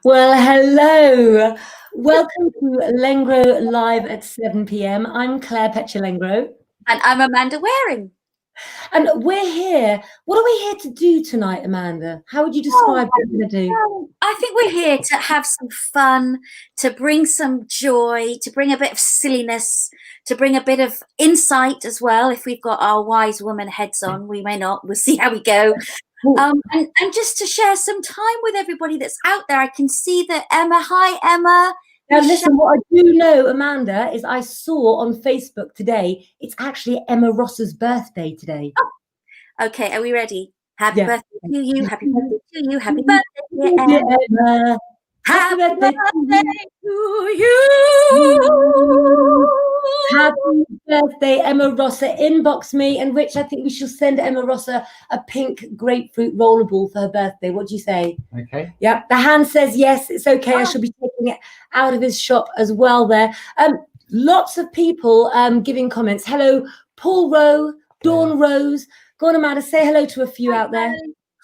Well, hello. Welcome to Lengro Live at 7 p.m. I'm Claire Lengro. And I'm Amanda Waring. And we're here. What are we here to do tonight, Amanda? How would you describe what we're going to do? I think we're here to have some fun, to bring some joy, to bring a bit of silliness, to bring a bit of insight as well. If we've got our wise woman heads on, we may not. We'll see how we go. And just to share some time with everybody that's out there. I can see that Emma. Hi, Emma. Now, listen, what I do know, Amanda, is I saw on Facebook today, it's actually Emma Ross's birthday today. Oh, okay, are we ready? Happy birthday to you. Happy birthday to you. Happy birthday, Emma. Happy birthday to you. Happy birthday, Emma Rossa. Inbox me, and Rich, I think we should send Emma Rossa a pink grapefruit rollerball for her birthday. What do you say? Okay. Yeah, the hand says yes, it's okay. I shall be taking it out of his shop as well there. Lots of people giving comments. Hello, Paul Rowe, Dawn Rose. Go on, Amanda, say hello to a few out there.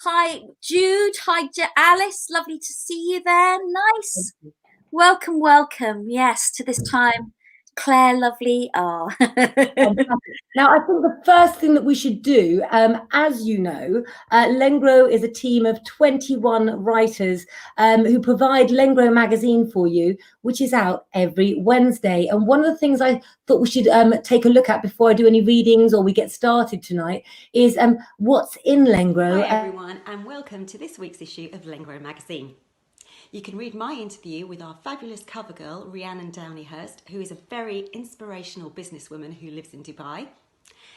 Hi, Jude. Hi, Alice. Lovely to see you there. Nice. Welcome, welcome. Yes, to this time. Claire, lovely. Oh. Now, I think the first thing that we should do, as you know, Lengro is a team of 21 writers who provide Lengro Magazine for you, which is out every Wednesday. And one of the things I thought we should take a look at before I do any readings or we get started tonight is what's in Lengro. Hi everyone, and welcome to this week's issue of Lengro Magazine. You can read my interview with our fabulous cover girl, Rhiannon Downeyhurst, who is a very inspirational businesswoman who lives in Dubai.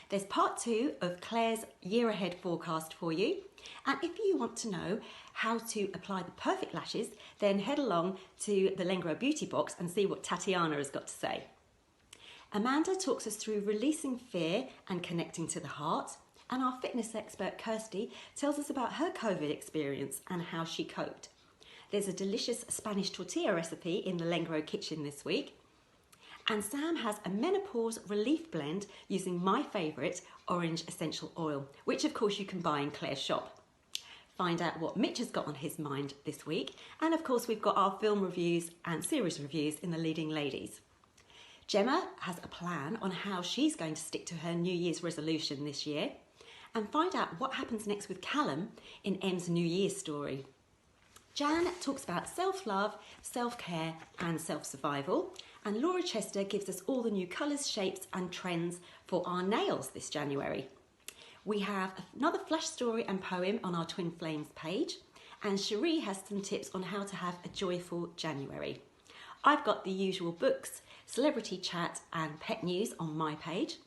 There's part 2 of Claire's year ahead forecast for you. And if you want to know how to apply the perfect lashes, then head along to the Lengro Beauty Box and see what Tatiana has got to say. Amanda talks us through releasing fear and connecting to the heart. And our fitness expert, Kirsty, tells us about her COVID experience and how she coped. There's a delicious Spanish tortilla recipe in the Lengro kitchen this week. And Sam has a menopause relief blend using my favourite, orange essential oil, which of course you can buy in Claire's shop. Find out what Mitch has got on his mind this week. And of course we've got our film reviews and series reviews in the Leading Ladies. Gemma has a plan on how she's going to stick to her New Year's resolution this year. And find out what happens next with Callum in Em's New Year's story. Jan talks about self-love, self-care and self-survival, and Laura Chester gives us all the new colours, shapes and trends for our nails this January. We have another flash story and poem on our Twin Flames page, and Cheri has some tips on how to have a joyful January. I've got the usual books, celebrity chat and pet news on my page.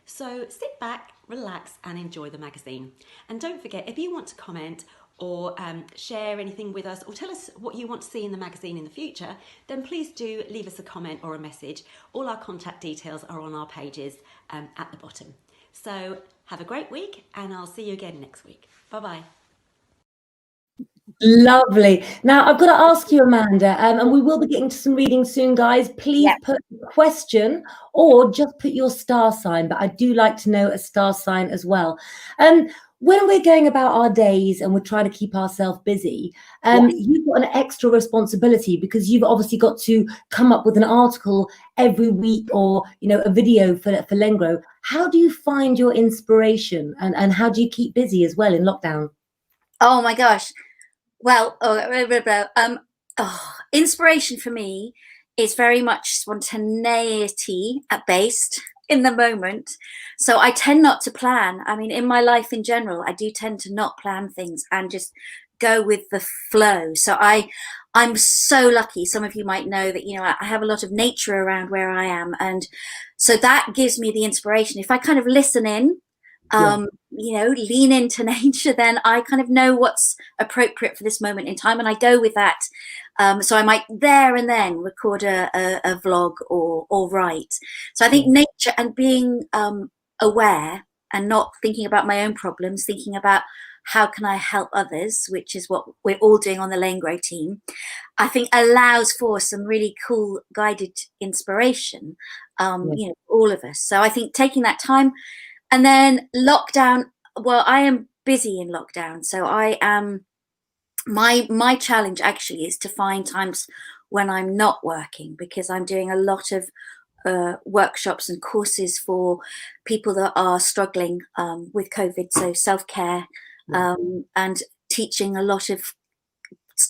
So sit back, relax and enjoy the magazine. And don't forget, if you want to comment or share anything with us or tell us what you want to see in the magazine in the future, then please do leave us a comment or a message. All our contact details are on our pages at the bottom. So have a great week and I'll see you again next week. Bye-bye. Lovely. Now, I've got to ask you, Amanda, and we will be getting to some reading soon, guys. Please put a question or just put your star sign, but I do like to know a star sign as well. When we're going about our days and we're trying to keep ourselves busy, you've got an extra responsibility because you've obviously got to come up with an article every week or, you know, a video for Lengro. How do you find your inspiration and how do you keep busy as well in lockdown? Oh my gosh. Well, inspiration for me is very much spontaneity based in the moment. So I tend not to plan. I mean, in my life in general, I do tend to not plan things and just go with the flow. So I'm so lucky. Some of you might know that, you know, I have a lot of nature around where I am. And so that gives me the inspiration. If I kind of listen in, you know, lean into nature, then I kind of know what's appropriate for this moment in time and I go with that. So I might there and then record a vlog or write. So I think nature and being aware and not thinking about my own problems, thinking about how can I help others, which is what we're all doing on the Lengro team, I think allows for some really cool guided inspiration, you know, all of us. So I think taking that time. And then lockdown, well, I am busy in lockdown. So I am my challenge actually is to find times when I'm not working, because I'm doing a lot of workshops and courses for people that are struggling with COVID, so self-care, and teaching a lot of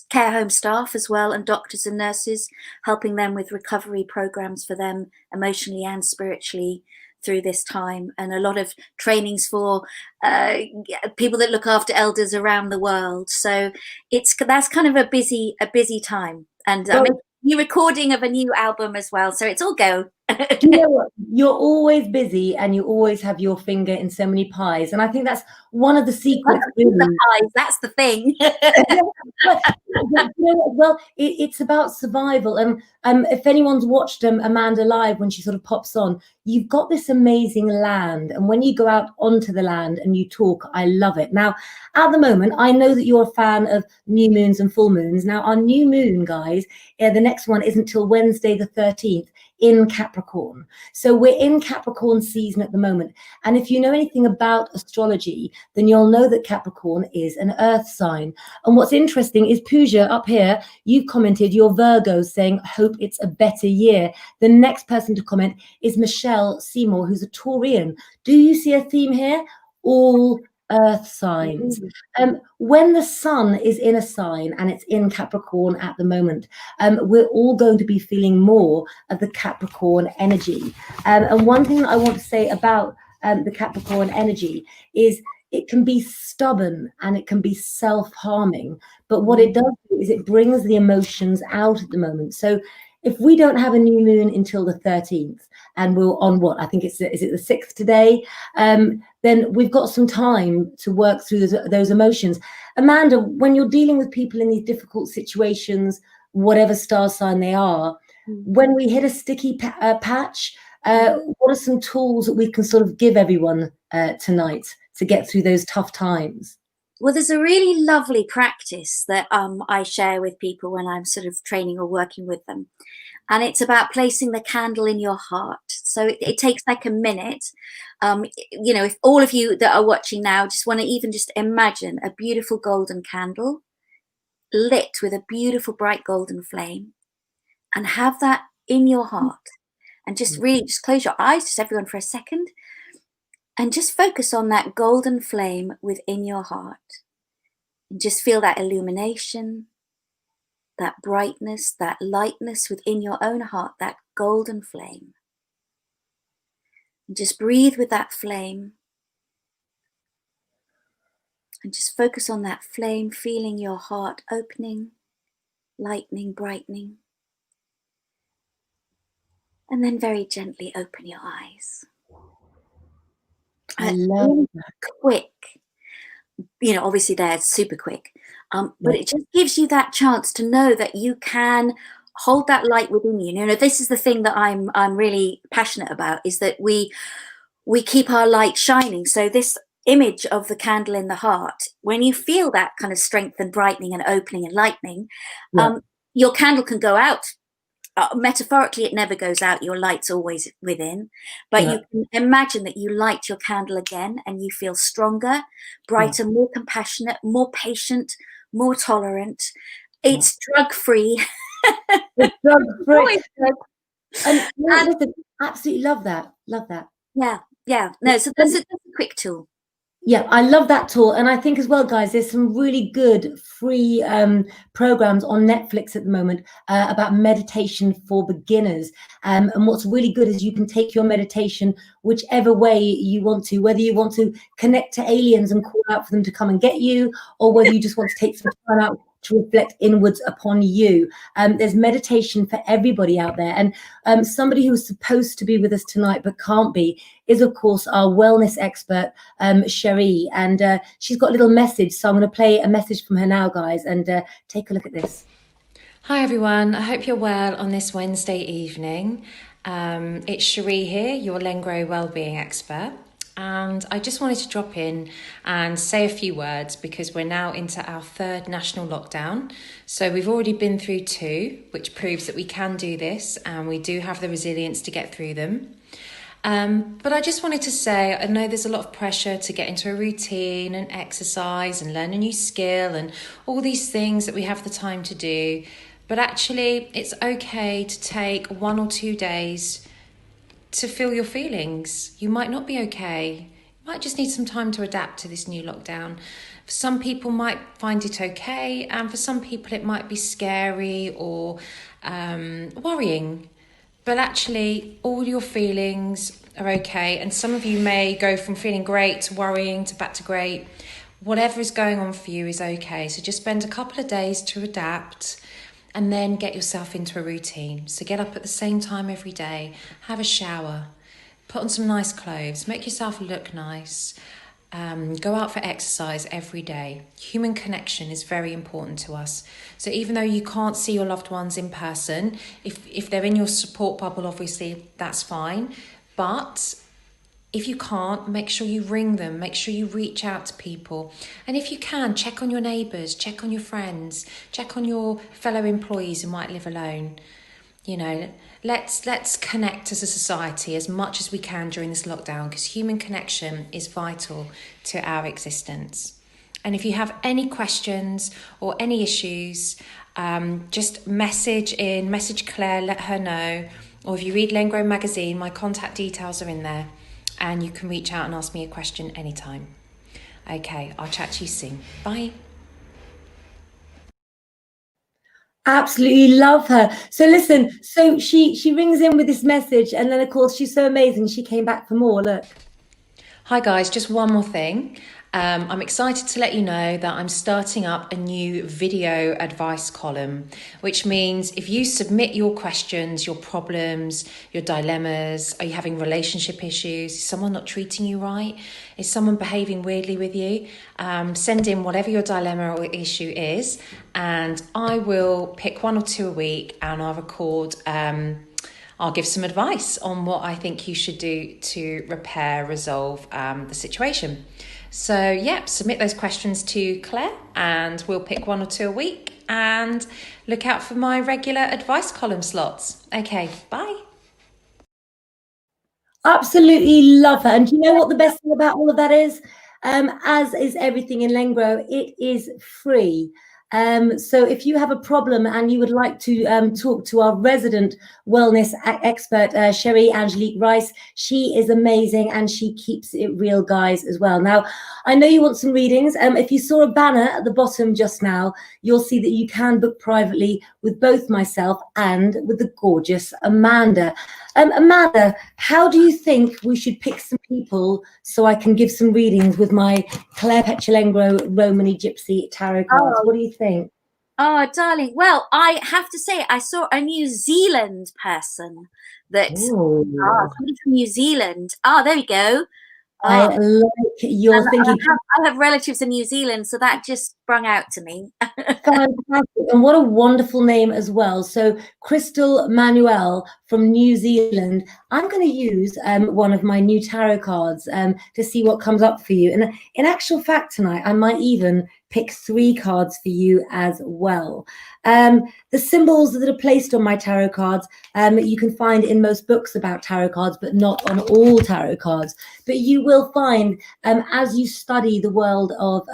care home staff as well, and doctors and nurses, helping them with recovery programs for them emotionally and spiritually through this time, and a lot of trainings for people that look after elders around the world. So that's kind of a busy time, and I'm making a new recording of a new album as well, so it's all go. You know what? You're always busy and you always have your finger in so many pies, and I think that's one of the secrets. The pies, that's the thing. Well, it's about survival. And if anyone's watched Amanda live, when she sort of pops on, you've got this amazing land, and when you go out onto the land and you talk, I love it. Now, at the moment, I know that you're a fan of new moons and full moons. Now, our new moon, guys, the next one isn't till Wednesday the 13th in Capricorn. So we're in Capricorn season at the moment. And if you know anything about astrology, then you'll know that Capricorn is an earth sign. And what's interesting is, Pooja, up here, you've commented, you're Virgo, saying, hope it's a better year. The next person to comment is Michelle Seymour, who's a Taurian. Do you see a theme here? All earth signs. When the sun is in a sign, and it's in Capricorn at the moment, we're all going to be feeling more of the Capricorn energy. And one thing that I want to say about the Capricorn energy is it can be stubborn and it can be self-harming, but what it does do is it brings the emotions out at the moment. So if we don't have a new moon until the 13th, and we're on what, I think is it the 6th today, then we've got some time to work through those emotions. Amanda, when you're dealing with people in these difficult situations, whatever star sign they are, when we hit a sticky patch, what are some tools that we can sort of give everyone tonight to get through those tough times? Well, there's a really lovely practice that I share with people when I'm sort of training or working with them. And it's about placing the candle in your heart. So it takes like a minute. You know, if all of you that are watching now just want to even just imagine a beautiful golden candle lit with a beautiful bright golden flame, and have that in your heart, and just really just close your eyes, just everyone, for a second, and just focus on that golden flame within your heart, and just feel that illumination, that brightness, that lightness within your own heart, that golden flame. And just breathe with that flame, and just focus on that flame, feeling your heart opening, lightening, brightening. And then very gently open your eyes. I love that. Quick. You know, obviously they're super quick, but it just gives you that chance to know that you can hold that light within you. You know, this is the thing that I'm really passionate about, is that we keep our light shining. So this image of the candle in the heart, when you feel that kind of strength and brightening and opening and lightening, your candle can go out. Metaphorically, it never goes out. Your light's always within, but you can imagine that you light your candle again, and you feel stronger, brighter, more compassionate, more patient, more tolerant. It's drug-free. It's drug-free. And listen, absolutely love that. Love that. Yeah. No, so that's a quick tool. Yeah, I love that tool. And I think as well, guys, there's some really good free programs on Netflix at the moment about meditation for beginners. And what's really good is you can take your meditation whichever way you want to, whether you want to connect to aliens and call out for them to come and get you, or whether you just want to take some time out to reflect inwards upon you. There's meditation for everybody out there. And somebody who's supposed to be with us tonight but can't be is, of course, our wellness expert, Cheri. And she's got a little message. So I'm going to play a message from her now, guys, and take a look at this. Hi, everyone. I hope you're well on this Wednesday evening. It's Cheri here, your Lengro wellbeing expert. And I just wanted to drop in and say a few words, because we're now into our third national lockdown. So we've already been through 2, which proves that we can do this and we do have the resilience to get through them. But I just wanted to say, I know there's a lot of pressure to get into a routine and exercise and learn a new skill and all these things that we have the time to do. But actually, it's okay to take 1 or 2 days to feel your feelings. You might not be okay. You might just need some time to adapt to this new lockdown. For some people might find it okay, and for some people it might be scary or worrying. But actually, all your feelings are okay. And some of you may go from feeling great to worrying to back to great. Whatever is going on for you is okay. So just spend a couple of days to adapt and then get yourself into a routine. So get up at the same time every day, have a shower, put on some nice clothes, make yourself look nice. Go out for exercise every day. Human connection is very important to us. So even though you can't see your loved ones in person, if they're in your support bubble, obviously that's fine. But if you can't, make sure you ring them, make sure you reach out to people. And if you can, check on your neighbours, check on your friends, check on your fellow employees who might live alone. You know, let's connect as a society as much as we can during this lockdown, because human connection is vital to our existence. And if you have any questions or any issues, just message Claire, let her know. Or if you read Lengro Magazine, my contact details are in there and you can reach out and ask me a question anytime. Okay, I'll chat to you soon. Bye. Absolutely love her. So listen, so she rings in with this message, and then of course she's so amazing, she came back for more. Look. Hi guys, just one more thing. I'm excited to let you know that I'm starting up a new video advice column, which means if you submit your questions, your problems, your dilemmas, are you having relationship issues? Is someone not treating you right? Is someone behaving weirdly with you? Send in whatever your dilemma or issue is, and I will pick 1 or 2 a week and I'll record I'll give some advice on what I think you should do to resolve the situation. So yeah, submit those questions to Claire and we'll pick 1 or 2 a week, and look out for my regular advice column slots. Okay, bye. Absolutely love her. And do you know what the best thing about all of that is? As is everything in Lengro, it is free. So if you have a problem and you would like to talk to our resident wellness expert, Cheri Angelique Rice, she is amazing and she keeps it real, guys, as well. Now, I know you want some readings. If you saw a banner at the bottom just now, you'll see that you can book privately with both myself and with the gorgeous Amanda. Amanda, how do you think we should pick some people so I can give some readings with my Claire Petulengro Romany Gypsy tarot cards? What do you think? Oh, darling. Well, I have to say, I saw a New Zealand person that, somebody from New Zealand. There we go. I like your thinking. I have relatives in New Zealand, so that just sprung out to me. Fantastic. And what a wonderful name as well. So Crystal Manuel from New Zealand. I'm going to use one of my new tarot cards to see what comes up for you. And in actual fact tonight, I might even pick 3 cards for you as well. The symbols that are placed on my tarot cards, you can find in most books about tarot cards, but not on all tarot cards. But you will find, as you study the world of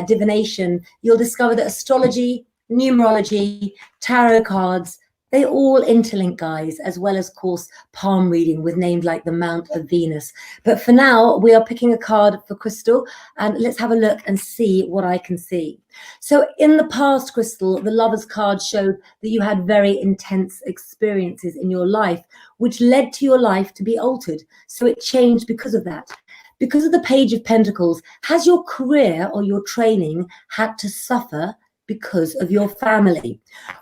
divination, you'll discover that astrology, numerology, tarot cards, they all interlink, guys, as well as, of course, palm reading with names like the Mount of Venus. But for now, we are picking a card for Crystal, and let's have a look and see what I can see. So in the past, Crystal, the Lover's card showed that you had very intense experiences in your life, which led to your life to be altered. So it changed because of that. Because of the Page of Pentacles, has your career or your training had to suffer because of your family?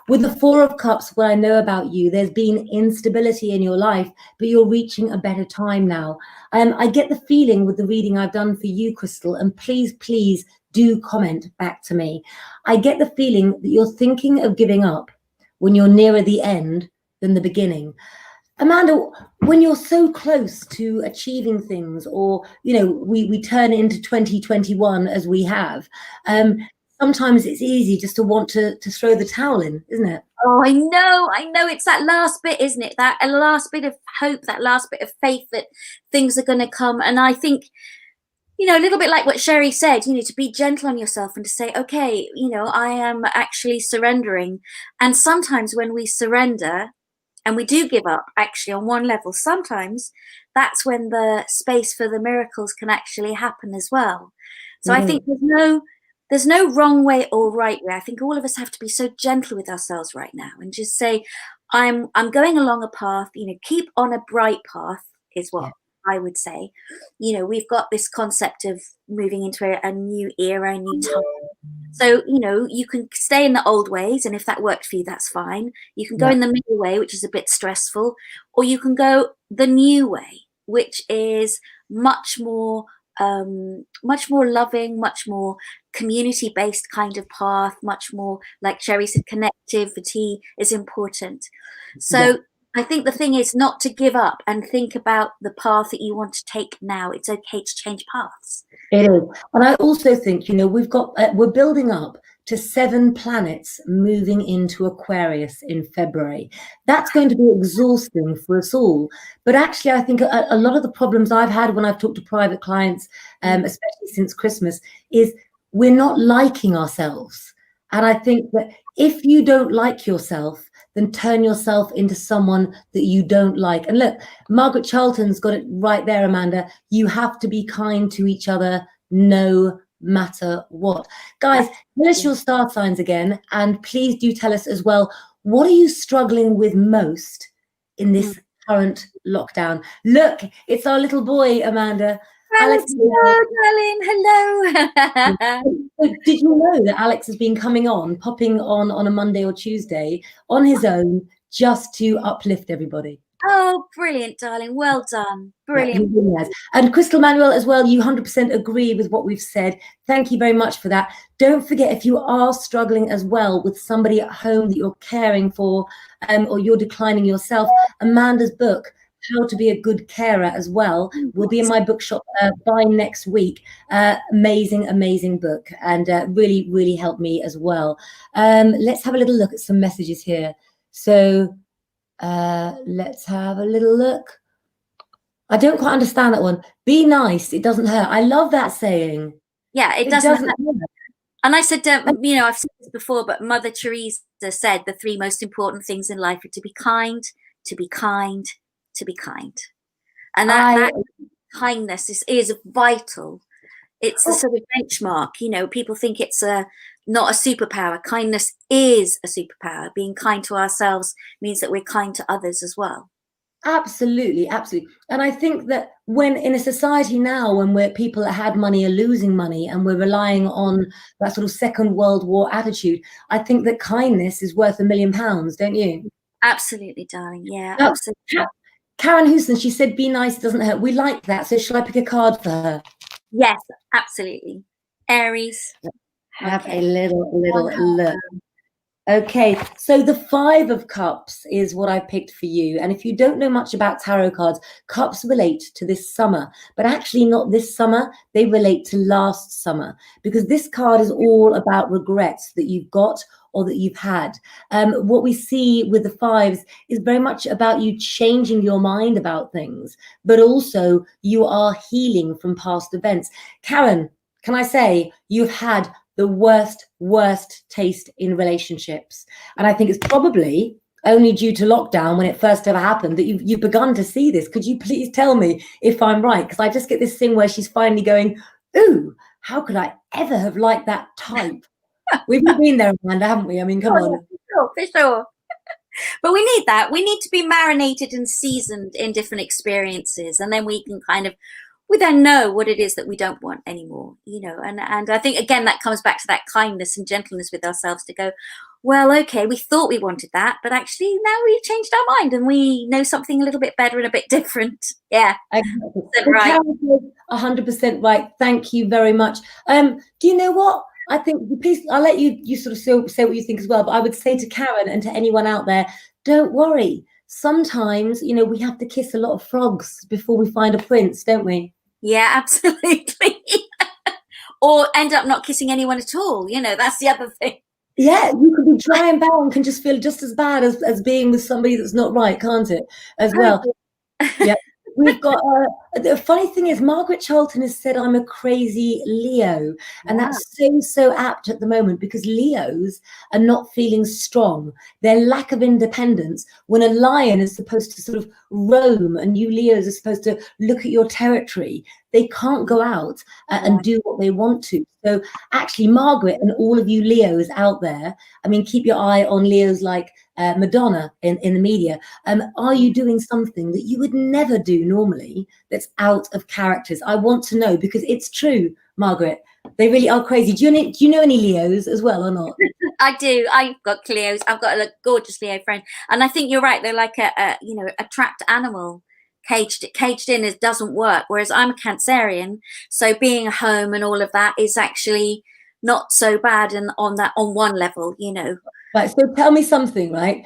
With the 4 of Cups, what I know about you, there's been instability in your life, but you're reaching a better time now. I get the feeling with the reading I've done for you, Crystal, and please do comment back to me. I get the feeling that you're thinking of giving up when you're nearer the end than the beginning. Amanda, when you're so close to achieving things, or, you know, we turn into 2021 as we have, sometimes it's easy just to want to throw the towel in, isn't it? Oh, I know. It's that last bit, isn't it? That last bit of hope, that last bit of faith that things are going to come. And I think, you know, a little bit like what Cheri said, you know, to be gentle on yourself and to say, okay, you know, I am actually surrendering. And sometimes when we surrender and we do give up, actually, on one level, sometimes that's when the space for the miracles can actually happen as well. So I think there's no wrong way or right way. I think all of us have to be so gentle with ourselves right now and just say, I'm going along a path, you know, keep on a bright path is what I would say. You know, we've got this concept of moving into a new era, a new time. So, you know, you can stay in the old ways, and if that works for you, that's fine. You can go in the middle way, which is a bit stressful, or you can go the new way, which is much more loving, much more community-based kind of path, much more, like Cheri said, connectivity is important. So I think the thing is not to give up and think about the path that you want to take now. It's okay to change paths. It is. And I also think, you know, we're building up to 7 planets moving into Aquarius in February. That's going to be exhausting for us all. But actually, I think a lot of the problems I've had when I've talked to private clients, especially since Christmas, is we're not liking ourselves. And I think that if you don't like yourself, then turn yourself into someone that you don't like. And look, Margaret Charlton's got it right there, Amanda. You have to be kind to each other no matter what. Guys, tell us your star signs again. And please do tell us as well, what are you struggling with most in this current lockdown? Look, it's our little boy, Amanda. Alex, hello, darling. Hello. Did you know that Alex has been popping on a Monday or Tuesday on his own just to uplift everybody? Oh, brilliant, darling. Well done. Brilliant. Yeah, he really has. And Crystal Manuel as well, you 100% agree with what we've said. Thank you very much for that. Don't forget, if you are struggling as well with somebody at home that you're caring for, or you're declining yourself, Amanda's book, How to Be a Good Carer, as well, will be in my bookshop by next week. Amazing book, and really, really helped me as well. Let's have a little look at some messages here. So let's have a little look. I don't quite understand that one. Be nice, it doesn't hurt. I love that saying. Yeah, it doesn't hurt. And I said, you know, I've said this before, but Mother Teresa said the 3 most important things in life are to be kind, to be kind, to be kind. And that kindness is vital. It's the sort of benchmark. You know, people think it's not a superpower. Kindness is a superpower. Being kind to ourselves means that we're kind to others as well. Absolutely. And I think that when in a society now, when people that had money are losing money and we're relying on that sort of Second World War attitude, I think that kindness is worth £1 million, don't you? Absolutely, darling. Yeah, absolutely. Karen Houston, she said, be nice, it doesn't hurt. We like that. So shall I pick a card for her? Yes, absolutely. Aries. Have a little look. Okay, so the 5 of Cups is what I picked for you. And if you don't know much about tarot cards, cups relate to this summer, but actually not this summer. They relate to last summer, because this card is all about regrets that you've got or that you've had. What we see with the 5s is very much about you changing your mind about things, but also you are healing from past events. Karen, can I say you've had the worst taste in relationships? And I think it's probably only due to lockdown, when it first ever happened, that you've begun to see this. Could you please tell me if I'm right? Because I just get this thing where she's finally going, ooh, how could I ever have liked that type? We've all been there, Amanda, haven't we? I mean, come on. For sure. But we need that. We need to be marinated and seasoned in different experiences. And then we then know what it is that we don't want anymore, you know. And I think, again, that comes back to that kindness and gentleness with ourselves to go, well, okay, we thought we wanted that, but actually now we've changed our mind and we know something a little bit better and a bit different. Yeah. Exactly. Right. 100% right. Thank you very much. Do you know what? I think, please, I'll let you sort of say what you think as well, but I would say to Karen and to anyone out there, don't worry. Sometimes, you know, we have to kiss a lot of frogs before we find a prince, don't we? Yeah, absolutely. or end up not kissing anyone at all. You know, that's the other thing. Yeah, you could be dry and bad and can just feel just as bad as being with somebody that's not right, can't it? As well. Yeah. We've got the funny thing is Margaret Charlton has said I'm a crazy Leo, and that's so apt at the moment, because Leos are not feeling strong. Their lack of independence, when a lion is supposed to sort of roam and you Leos are supposed to look at your territory, they can't go out and do what they want to. So actually, Margaret and all of you Leos out there, I mean, keep your eye on Leos like Madonna in the media. Are you doing something that you would never do normally that's out of characters? I want to know, because it's true, Margaret. They really are crazy. Do you know any Leos as well or not? I do. I've got Leos. I've got a gorgeous Leo friend, and I think you're right. They're like a trapped animal, caged in. It doesn't work. Whereas I'm a Cancerian, so being at home and all of that is actually not so bad. And on one level, you know. Right, so tell me something, right?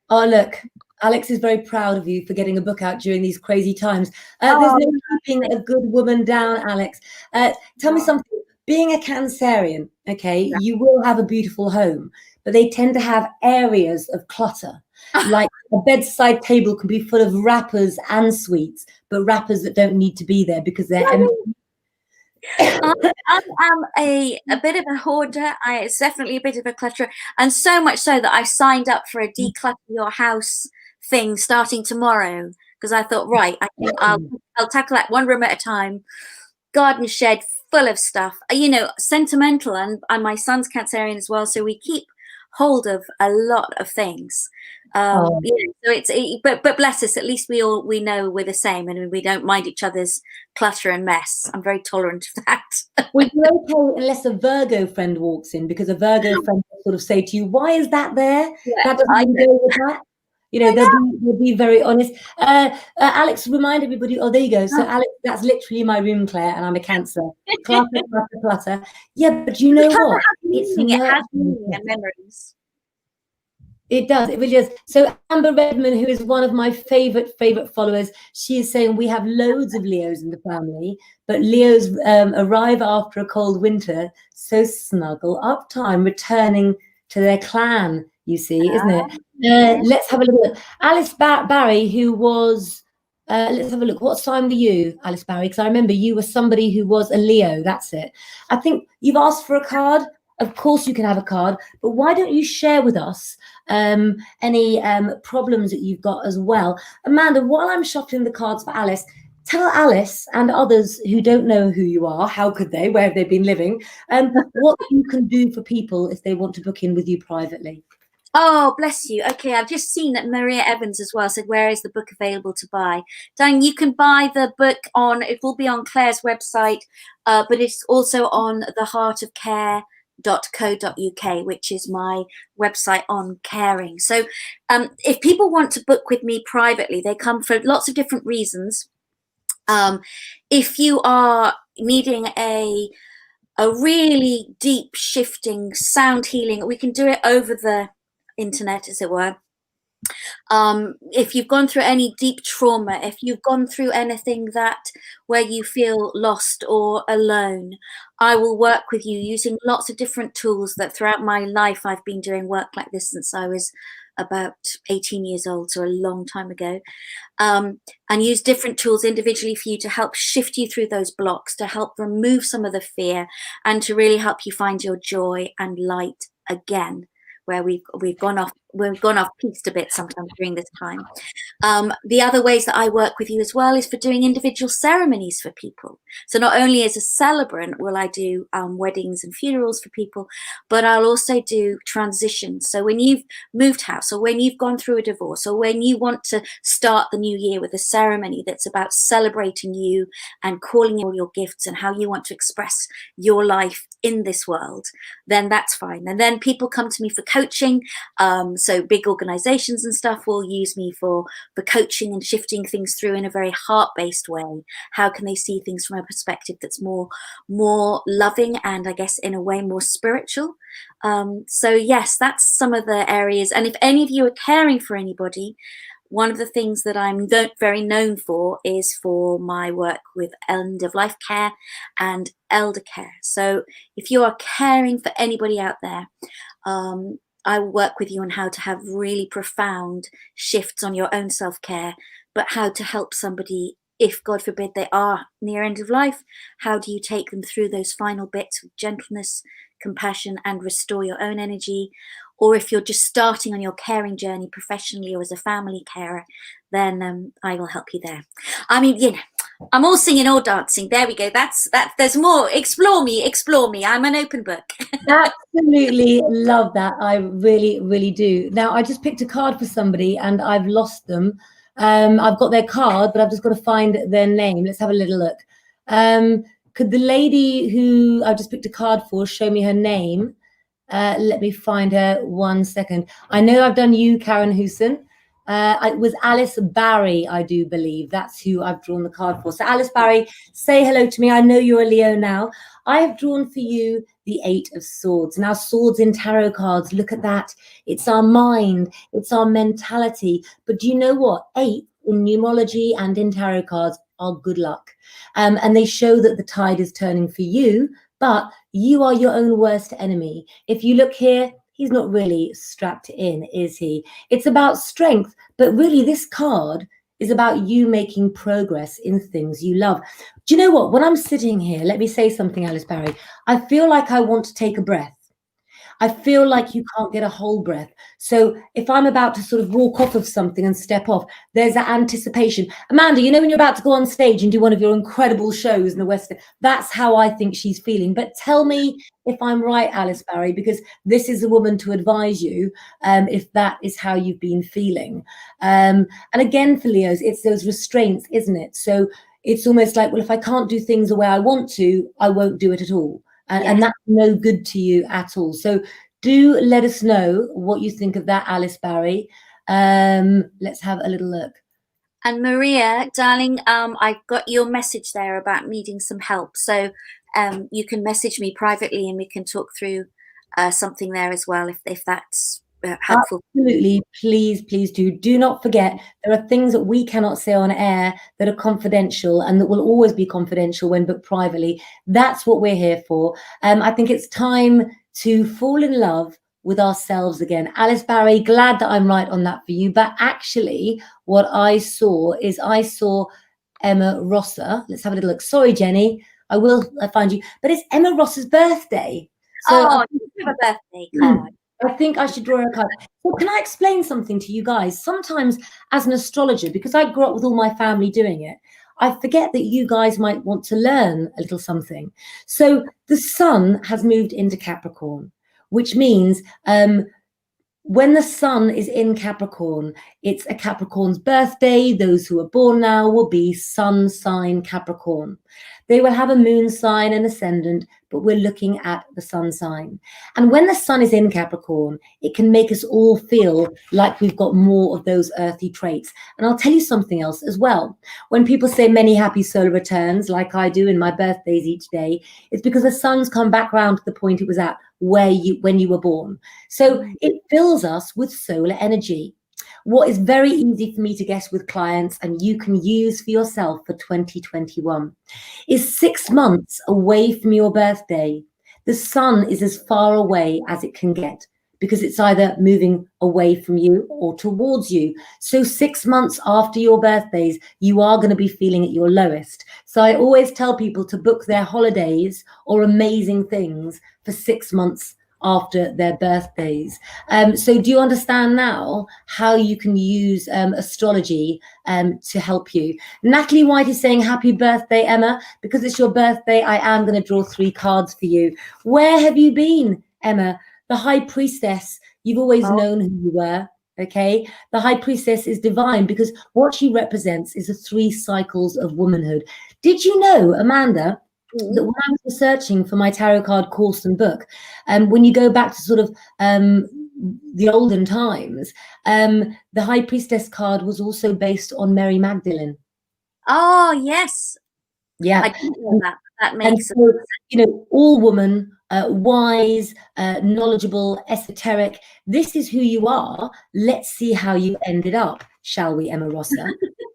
Oh, look, Alex is very proud of you for getting a book out during these crazy times. There's no keeping a good woman down, Alex. Tell me something. Being a Cancerian, okay, you will have a beautiful home, but they tend to have areas of clutter. Like a bedside table can be full of wrappers and sweets, but wrappers that don't need to be there because they're empty. I'm a bit of a hoarder. It's definitely a bit of a clutterer, and so much so that I signed up for a declutter your house thing starting tomorrow, because I thought, right, I think I'll tackle that one room at a time. Garden shed full of stuff, you know, sentimental, and my son's Cancerian as well, so we keep hold of a lot of things. So but bless us, at least we know we're the same, and we don't mind each other's clutter and mess. I'm very tolerant of that. Well, you're okay unless a Virgo friend walks in, because a Virgo friend will sort of say to you, why is that there? That doesn't even go with that. You know, they'll be very honest. Alex, remind everybody. Oh, there you go. So, Alex, that's literally my room, Claire, and I'm a Cancer. Clutter, clutter, clutter. Yeah, but you know what? It has meaning and memories. It does. It really does. So Amber Redman, who is one of my favorite followers, she is saying we have loads of Leos in the family, but Leos arrive after a cold winter, so snuggle up time, returning to their clan. You see, isn't it? Let's have a look. Alice Barry, who was. Let's have a look. What sign were you, Alice Barry? Because I remember you were somebody who was a Leo. That's it. I think you've asked for a card. Of course you can have a card, but why don't you share with us any problems that you've got as well? Amanda, while I'm shuffling the cards for Alice, tell Alice and others who don't know who you are, how could they, where have they been living, what you can do for people if they want to book in with you privately. Oh, bless you. Okay, I've just seen that Maria Evans as well said, where is the book available to buy? Diane, you can buy the book it will be on Claire's website, but it's also on theheartofcare.co.uk, which is my website on caring. So if people want to book with me privately, they come for lots of different reasons. If you are needing a really deep shifting sound healing, we can do it over the internet, as it were. If you've gone through any deep trauma, if you've gone through anything where you feel lost or alone, I will work with you using lots of different tools that throughout my life I've been doing work like this since I was about 18 years old, so a long time ago, and use different tools individually for you to help shift you through those blocks, to help remove some of the fear, and to really help you find your joy and light again, where we've gone off piste a bit sometimes during this time. The other ways that I work with you as well is for doing individual ceremonies for people. So not only as a celebrant will I do weddings and funerals for people, but I'll also do transitions. So when you've moved house, or when you've gone through a divorce, or when you want to start the new year with a ceremony that's about celebrating you and calling all your gifts and how you want to express your life in this world, then that's fine. And then people come to me for coaching. So big organizations and stuff will use me for coaching and shifting things through in a very heart-based way. How can they see things from a perspective that's more loving, and I guess in a way more spiritual? So yes, that's some of the areas. And if any of you are caring for anybody, one of the things that I'm very known for is for my work with end of life care and elder care. So if you are caring for anybody out there, I will work with you on how to have really profound shifts on your own self-care, but how to help somebody if, God forbid, they are near end of life. How do you take them through those final bits with gentleness, compassion, and restore your own energy? Or if you're just starting on your caring journey professionally or as a family carer, then I will help you there. I mean, you know, I'm all singing, all dancing. There we go. That's that. There's more. Explore me, explore me. I'm an open book. Absolutely love that. I really, really do. Now, I just picked a card for somebody and I've lost them. I've got their card, but I've just got to find their name. Let's have a little look. Could the lady who I've just picked a card for show me her name? Let me find her 1 second. I know I've done you, Karen Hooson. It was Alice Barry, I do believe. That's who I've drawn the card for. So Alice Barry, say hello to me. I know you're a Leo now. I have drawn for you the 8 of Swords. Now, swords in tarot cards, look at that. It's our mind. It's our mentality. But do you know what? 8 in numerology and in tarot cards are good luck. And they show that the tide is turning for you, but you are your own worst enemy. If you look here, he's not really strapped in, is he? It's about strength, but really this card is about you making progress in things you love. Do you know what? When I'm sitting here, let me say something, Alice Barry. I feel like I want to take a breath. I feel like you can't get a whole breath. So if I'm about to sort of walk off of something and step off, there's that anticipation. Amanda, you know when you're about to go on stage and do one of your incredible shows in the West, that's how I think she's feeling. But tell me if I'm right, Alice Barry, because this is a woman to advise you if that is how you've been feeling. And again, for Leos, it's those restraints, isn't it? So it's almost like, well, if I can't do things the way I want to, I won't do it at all. And that's no good to you at all. So do let us know what you think of that, Alice Barry. Let's have a little look. And Maria, darling, I got your message there about needing some help. So you can message me privately and we can talk through something there as well, if that's helpful. Absolutely. Please, please do. Do not forget, there are things that we cannot say on air that are confidential and that will always be confidential when booked privately. That's what we're here for. I think it's time to fall in love with ourselves again. Alice Barry, glad that I'm right on that for you. But actually, what I saw Emma Rosser. Let's have a little look. Sorry, Jenny. I will find you. But it's Emma Rosser's birthday. So have a birthday card. I think I should draw a card. Well, can I explain something to you guys? Sometimes as an astrologer, because I grew up with all my family doing it, I forget that you guys might want to learn a little something. So the sun has moved into Capricorn, which means when the sun is in Capricorn, it's a Capricorn's birthday. Those who are born now will be sun sign Capricorn. They will have a moon sign and ascendant, but we're looking at the sun sign. And when the sun is in Capricorn, it can make us all feel like we've got more of those earthy traits. And You tell you something else as well. When people say many happy solar returns, like I do in my birthdays each day, it's because the sun's come back round to the point it was at when you were born. So it fills us with solar energy. What is very easy for me to guess with clients, and you can use for yourself for 2021, is 6 months away from your birthday. The sun is as far away as it can get because it's either moving away from you or towards you. So 6 months after your birthdays, you are going to be feeling at your lowest. So I always tell people to book their holidays or amazing things for 6 months after their birthdays. So do you understand now how you can use astrology to help you? Natalie White is saying happy birthday, Emma. Because it's your birthday, I am going to draw 3 cards for you. Where have you been, Emma? The High Priestess. You've always known who you were. Okay, the High Priestess is divine because what she represents is the 3 cycles of womanhood. Did you know, Amanda, that when I was researching for my tarot card course and book, when you go back to sort of the olden times, the High Priestess card was also based on Mary Magdalene. Oh, yes. Yeah. I didn't know that. That makes sense. So, you know, all woman, wise, knowledgeable, esoteric. This is who you are. Let's see how you ended up. shall we, Emma Rossa?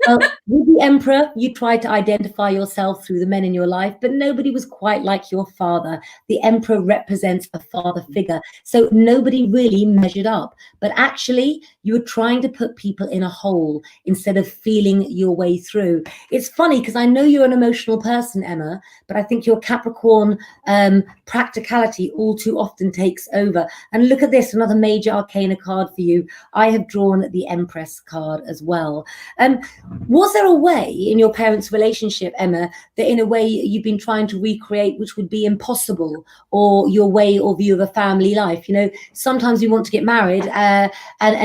Well, with the Emperor, you tried to identify yourself through the men in your life, but nobody was quite like your father. The Emperor represents a father figure, so nobody really measured up. But actually, you were trying to put people in a hole instead of feeling your way through. It's funny because I know you're an emotional person, Emma, but I think your Capricorn practicality all too often takes over. And look at this, another major arcana card for you. I have drawn the Empress card as well. Was there a way in your parents' relationship, Emma, that in a way you've been trying to recreate which would be impossible, or your way or view of a family life? You know, sometimes we want to get married and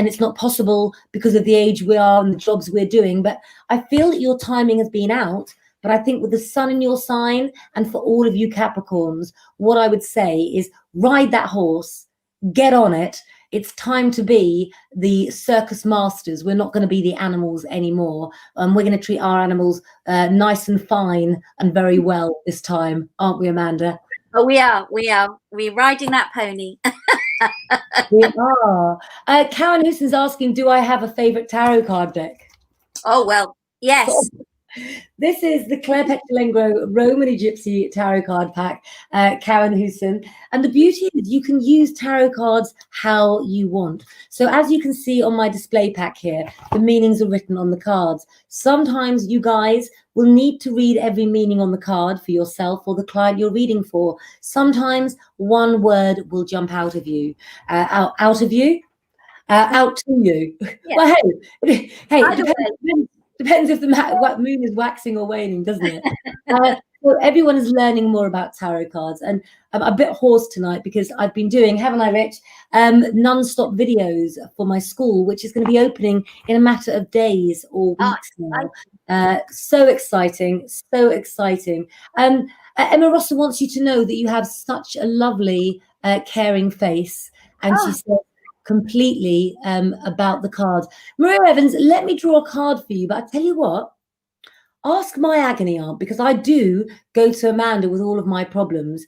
it's not possible because of the age we are and the jobs we're doing. But I feel that your timing has been out. But I think with the sun in your sign, and for all of you Capricorns, what I would say is ride that horse, get on it. It's time to be the circus masters. We're not going to be the animals anymore. We're going to treat our animals nice and fine and very well this time, aren't we, Amanda? Oh, we are. We're riding that pony. We are. Karen Houston's asking, do I have a favorite tarot card deck? Oh, well, yes. This is the Claire Lengro Romany Gypsy Tarot card pack, Karen Houston. And the beauty is you can use tarot cards how you want. So as you can see on my display pack here, the meanings are written on the cards. Sometimes you guys will need to read every meaning on the card for yourself or the client you're reading for. Sometimes one word will jump out of you. Out to you. Yeah. Well, hey, depends if the moon is waxing or waning, doesn't it? So everyone is learning more about tarot cards, and I'm a bit hoarse tonight because I've been doing, haven't I, Rich, non-stop videos for my school, which is going to be opening in a matter of days or weeks now. So exciting, so exciting. Emma Rossa wants you to know that you have such a lovely, caring face, and she said, completely about the cards. Maria Evans, let me draw a card for you, but I tell you what, ask my agony aunt, because I do go to Amanda with all of my problems.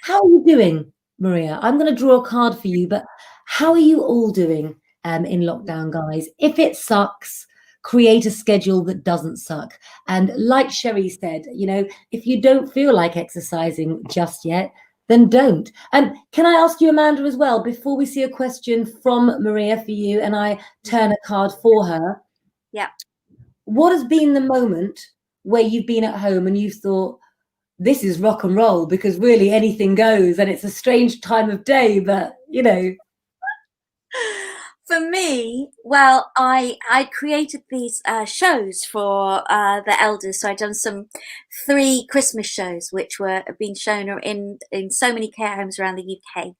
How are you doing, Maria? I'm going to draw a card for you, but how are you all doing in lockdown, guys? If it sucks, create a schedule that doesn't suck. And like Cheri said, you know, if you don't feel like exercising just yet, then don't. Can I ask you, Amanda, as well, before we see a question from Maria for you and I turn a card for her? Yeah. What has been the moment where you've been at home and you've thought, this is rock and roll, because really anything goes and it's a strange time of day, but, you know. For me, well, I created these shows for the elders. So I've done 3 Christmas shows, which were being shown in so many care homes around the UK,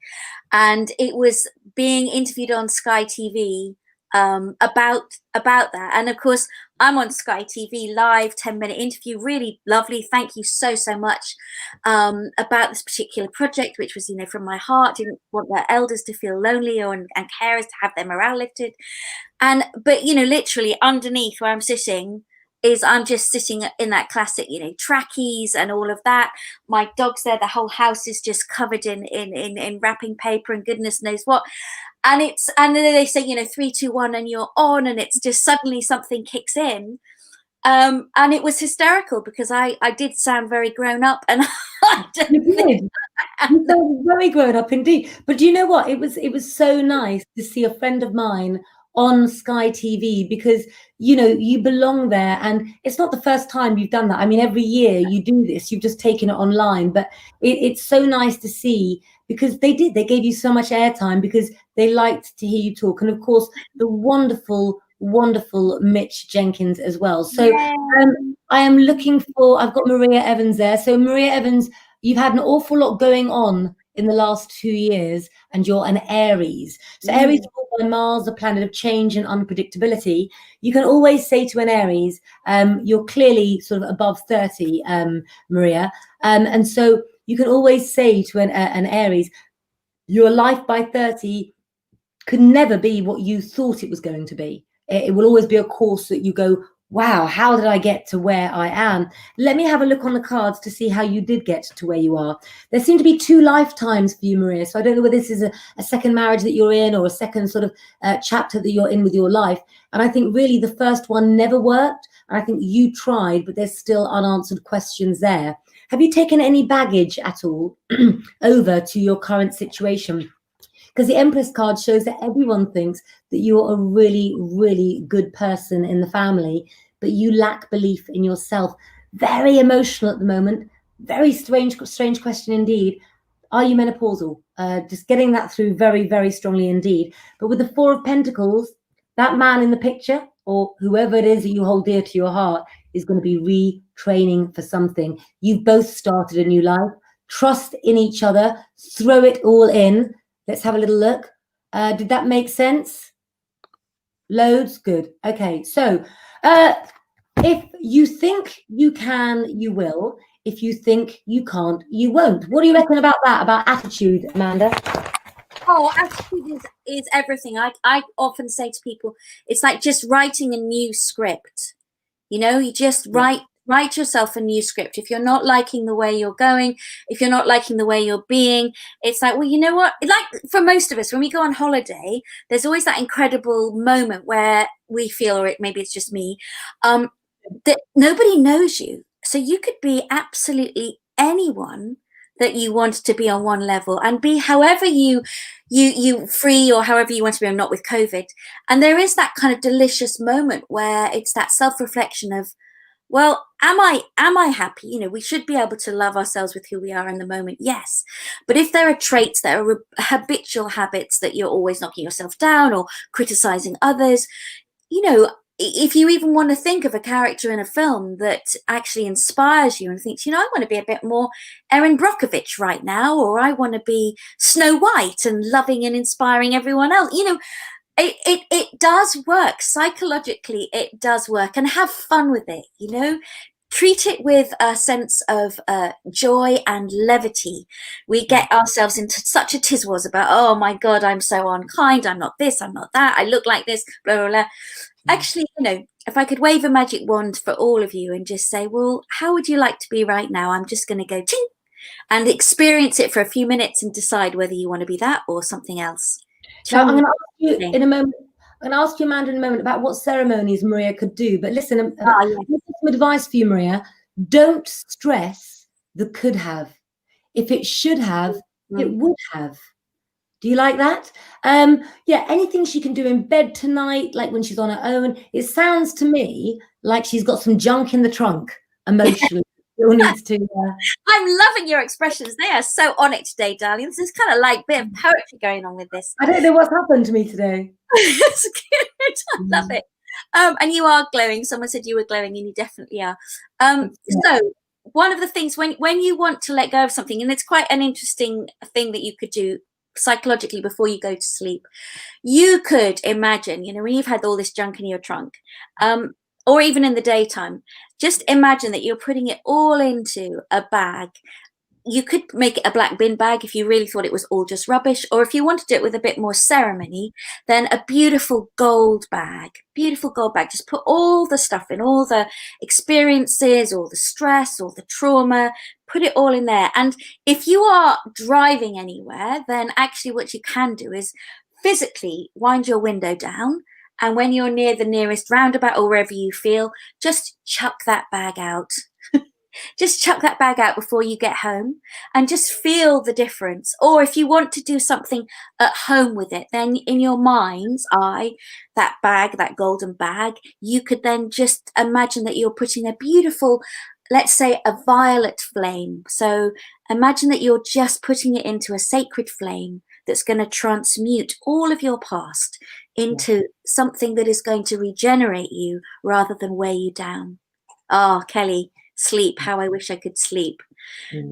and it was being interviewed on Sky TV about that. And of course, I'm on Sky TV live, 10-minute interview, really lovely. Thank you so much about this particular project, which was, you know, from my heart. Didn't want the elders to feel lonely and carers to have their morale lifted. But you know, literally underneath where I'm sitting is I'm just sitting in that classic, you know, trackies and all of that. My dog's there. The whole house is just covered in wrapping paper and goodness knows what. And then they say, you know, 3, 2, 1, and you're on, and it's just suddenly something kicks in. And it was hysterical because I did sound very grown up, and You did. You sound very grown up indeed. But do you know what? It was so nice to see a friend of mine on Sky TV, because you know you belong there, and it's not the first time you've done that. I mean, every year you do this. You've just taken it online, but it's so nice to see, because they gave you so much airtime because they liked to hear you talk, and of course the wonderful Mitch Jenkins as well. So I am looking for, I've got Maria Evans there. So Maria Evans, you've had an awful lot going on in the last 2 years, and you're an Aries. So Aries is ruled by Mars, the planet of change and unpredictability. You can always say to an Aries, you're clearly sort of above 30, Maria. And so you can always say to an Aries, your life by 30 could never be what you thought it was going to be. It will always be a course that you go wow, how did I get to where I am? Let me have a look on the cards to see how you did get to where you are. There seem to be 2 lifetimes for you, Maria. So I don't know whether this is a second marriage that you're in or a second sort of chapter that you're in with your life. And I think really the first one never worked. And I think you tried, but there's still unanswered questions there. Have you taken any baggage at all over to your current situation? Because the Empress card shows that everyone thinks that you're a really, really good person in the family, but you lack belief in yourself. Very emotional at the moment. Very strange question indeed. Are you menopausal? Just getting that through very, very strongly indeed. But with the 4 of Pentacles, that man in the picture, or whoever it is that you hold dear to your heart, is going to be retraining for something. You've both started a new life. Trust in each other. Throw it all in. Let's have a little look. Did that make sense? Loads? Good. Okay. So if you think you can, you will. If you think you can't, you won't. What do you reckon about that, about attitude, Amanda? Oh, attitude is everything. I often say to people, it's like just writing a new script. You know, you just write yourself a new script. If you're not liking the way you're going, if you're not liking the way you're being, it's like, well, you know what? Like for most of us, when we go on holiday, there's always that incredible moment where we feel, or maybe it's just me, that nobody knows you. So you could be absolutely anyone that you want to be on one level and be however you free or however you want to be, not with COVID. And there is that kind of delicious moment where it's that self-reflection of, well, am I happy? You know, we should be able to love ourselves with who we are in the moment. Yes. But if there are traits that are habitual habits that you're always knocking yourself down or criticizing others, you know, if you even want to think of a character in a film that actually inspires you and thinks, you know, I want to be a bit more Erin Brockovich right now, or I want to be Snow White and loving and inspiring everyone else, you know, it does work psychologically. It does work, and have fun with it, you know. Treat it with a sense of joy and levity. We get ourselves into such a tiswas about, oh my God, I'm so unkind, I'm not this, I'm not that, I look like this, blah, blah, blah. Actually, you know, if I could wave a magic wand for all of you and just say, well, how would you like to be right now? I'm just going to go ting and experience it for a few minutes and decide whether you want to be that or something else. Now, I'm going to ask you in a moment. I'm going to ask you, Amanda, in a moment about what ceremonies Maria could do. But listen, some advice for you, Maria. Don't stress the could have. If it should have, it would have. Do you like that? Yeah, anything she can do in bed tonight, like when she's on her own. It sounds to me like she's got some junk in the trunk emotionally. Still needs to. I'm loving your expressions. They are so on it today, darling. This is kind of like a bit of poetry going on with this. I don't know what's happened to me today. It's good. I love it. And you are glowing. Someone said you were glowing, and you definitely are. So one of the things when you want to let go of something, and it's quite an interesting thing that you could do psychologically before you go to sleep, you could imagine, you know, when you've had all this junk in your trunk, or even in the daytime, just imagine that you're putting it all into a bag. You could make it a black bin bag if you really thought it was all just rubbish, or if you want to do it with a bit more ceremony, then a beautiful gold bag. Just put all the stuff in, all the experiences, all the stress, all the trauma, put it all in there. And if you are driving anywhere, then actually what you can do is physically wind your window down, and when you're near the nearest roundabout or wherever you feel, just chuck that bag out. Just chuck that bag out before you get home and just feel the difference. Or if you want to do something at home with it, then in your mind's eye, that bag, that golden bag, you could then just imagine that you're putting a beautiful, let's say, a violet flame. So imagine that you're just putting it into a sacred flame that's going to transmute all of your past into something that is going to regenerate you rather than weigh you down. Oh, Kelly. Sleep, how I wish I could sleep.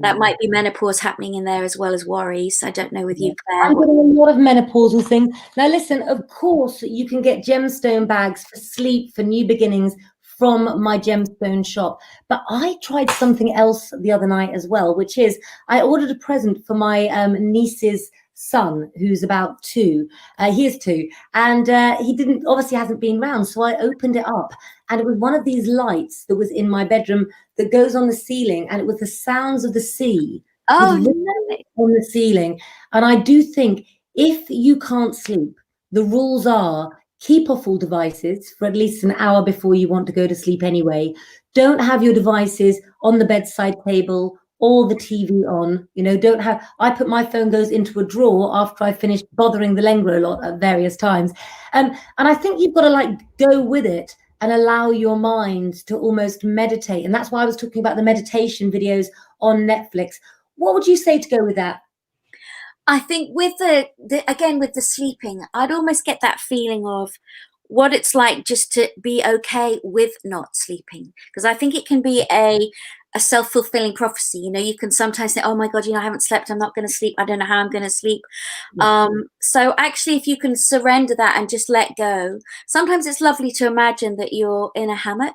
That might be menopause happening in there as well as worries. I don't know with you, Claire. I'm getting a lot of menopausal things. Now listen, of course you can get gemstone bags for sleep, for new beginnings from my gemstone shop. But I tried something else the other night as well, which is I ordered a present for my niece's son, who's about 2. He is 2, and he didn't obviously hasn't been round. So I opened it up, and it was one of these lights that was in my bedroom that goes on the ceiling, and it was the sounds of the sea Oh, was lovely. on the ceiling. And I do think if you can't sleep, the rules are keep off all devices for at least an hour before you want to go to sleep anyway. Don't have your devices on the bedside table or the TV on. You know, don't have, I put my phone goes into a drawer after I finished bothering the Lengro lot at various times. And I think you've got to like go with it and allow your mind to almost meditate. And that's why I was talking about the meditation videos on Netflix. What would you say to go with that? I think with again, with the sleeping, I'd almost get that feeling of what it's like just to be okay with not sleeping. Because I think it can be a self-fulfilling prophecy. You know, you can sometimes say, oh my God, you know, I haven't slept, I'm not going to sleep, I don't know how I'm going to sleep. Yeah. So actually, if you can surrender that and just let go, sometimes it's lovely to imagine that you're in a hammock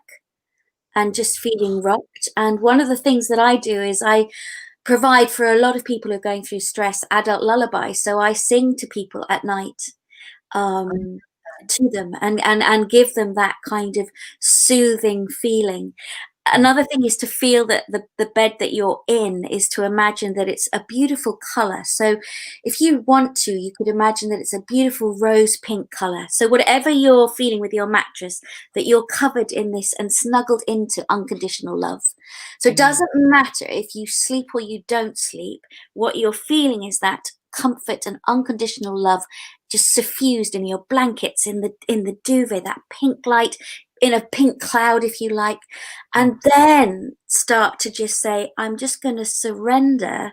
and just feeling rocked. And one of the things that I do is I provide for a lot of people who are going through stress adult lullabies. So I sing to people at night, to them, and give them that kind of soothing feeling. Another thing is to feel that the bed that you're in is to imagine that it's a beautiful color. So if you want to, you could imagine that it's a beautiful rose pink color. So whatever you're feeling with your mattress, that you're covered in this and snuggled into unconditional love. So it doesn't matter if you sleep or you don't sleep. What you're feeling is that comfort and unconditional love just suffused in your blankets, in the duvet, that pink light in a pink cloud, if you like. And then start to just say, I'm just going to surrender